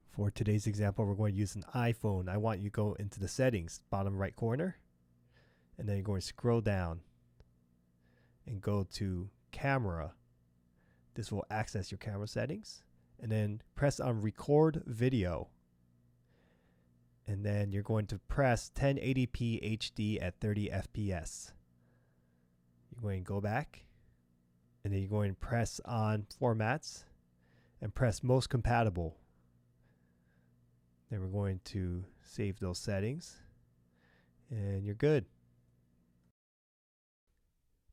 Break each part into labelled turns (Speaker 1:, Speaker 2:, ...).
Speaker 1: For today's example, we're going to use an iPhone. I want you to go into the settings, bottom right corner, and then you're going to scroll down and go to camera. This will access your camera settings, and then press on record video. And then you're going to press 1080p HD at 30 FPS. You're going to go back, and then you're going to press on formats and press most compatible. Then we're going to save those settings, and you're good.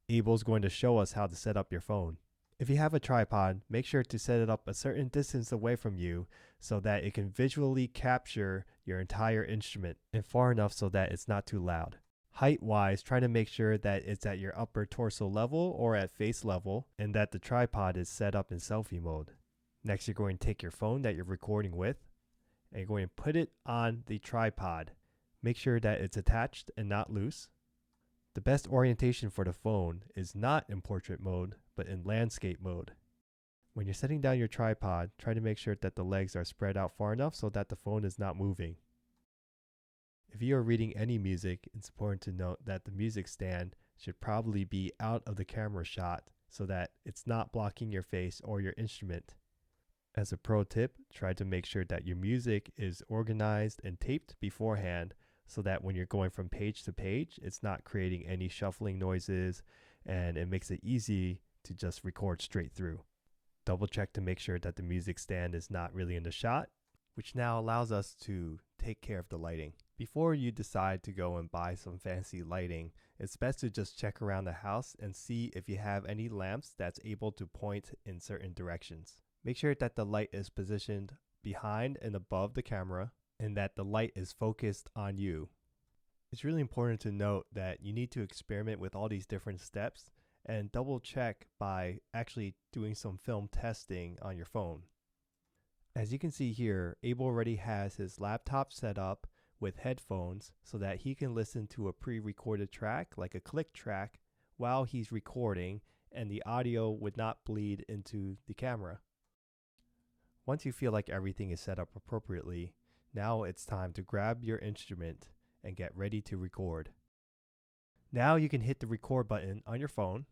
Speaker 1: Abel's going to show us how to set up your phone. If you have a tripod, make sure to set it up a certain distance away from you so that it can visually capture your entire instrument, and far enough so that it's not too loud. Height-wise, try to make sure that it's at your upper torso level or at face level, and that the tripod is set up in selfie mode. Next, you're going to take your phone that you're recording with, and you're going to put it on the tripod. Make sure that it's attached and not loose. The best orientation for the phone is not in portrait mode, but in landscape mode. When you're setting down your tripod, try to make sure that the legs are spread out far enough so that the phone is not moving. If you are reading any music, it's important to note that the music stand should probably be out of the camera shot so that it's not blocking your face or your instrument. As a pro tip, try to make sure that your music is organized and taped beforehand so that when you're going from page to page, it's not creating any shuffling noises, and it makes it easy to just record straight through. Double check to make sure that the music stand is not really in the shot, which now allows us to take care of the lighting. Before you decide to go and buy some fancy lighting, it's best to just check around the house and see if you have any lamps that's able to point in certain directions. Make sure that the light is positioned behind and above the camera, and that the light is focused on you. It's really important to note that you need to experiment with all these different steps and double check by actually doing some film testing on your phone. As you can see here, Abel already has his laptop set up with headphones so that he can listen to a pre-recorded track like a click track while he's recording, and the audio would not bleed into the camera. Once you feel like everything is set up appropriately, now it's time to grab your instrument and get ready to record. Now you can hit the record button on your phone,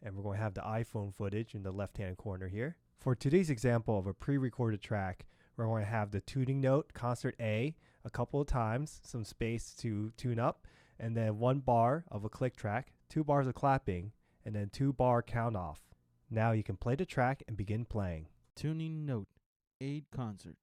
Speaker 1: and we're going to have the iPhone footage in the left-hand corner here. For today's example of a pre-recorded track, we're going to have the tuning note, concert A, a couple of times, some space to tune up, and then 1 bar of a click track, 2 bars of clapping, and then 2 bar count off. Now you can play the track and begin playing.
Speaker 2: Tuning note, A concert.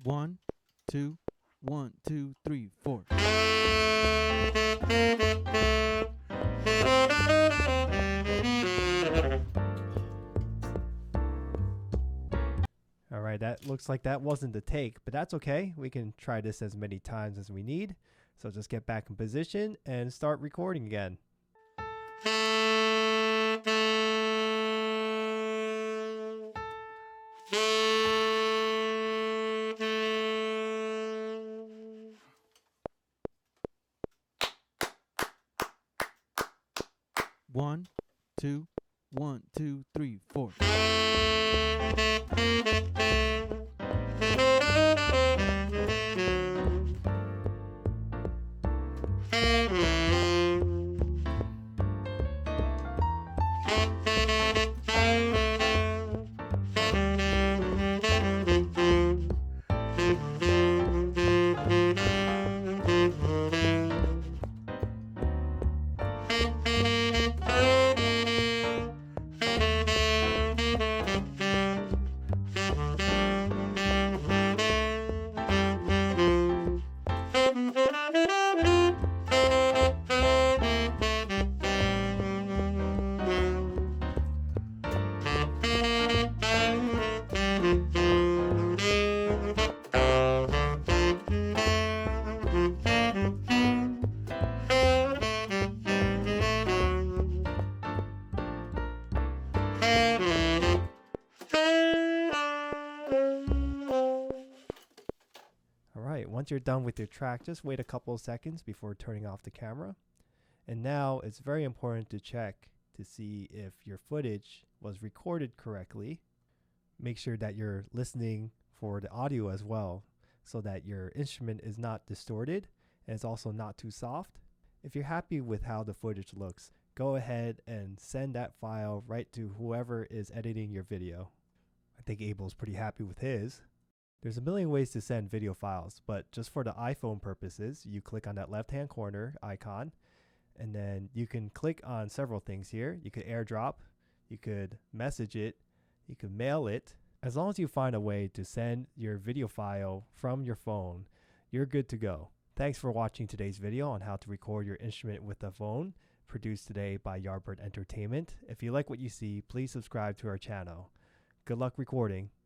Speaker 2: One, two, 1, 2, 3, 4.
Speaker 1: Alright, that looks like that wasn't the take, but that's okay. We can try this as many times as we need. So just get back in position and start recording again.
Speaker 2: One, two, 1, 2, 3, 4.
Speaker 1: once you're done with your track, just wait a couple of seconds before turning off the camera. And now it's very important to check to see if your footage was recorded correctly. Make sure that you're listening for the audio as well, so that your instrument is not distorted and it's also not too soft. If you're happy with how the footage looks, go ahead and send that file right to whoever is editing your video. I think Abel's pretty happy with his. There's a million ways to send video files, but just for the iPhone purposes, you click on that left-hand corner icon, and then you can click on several things here. You could AirDrop, you could message it, you could mail it. As long as you find a way to send your video file from your phone, you're good to go. Thanks for watching today's video on how to record your instrument with a phone, produced today by Yardbird Entertainment. If you like what you see, please subscribe to our channel. Good luck recording.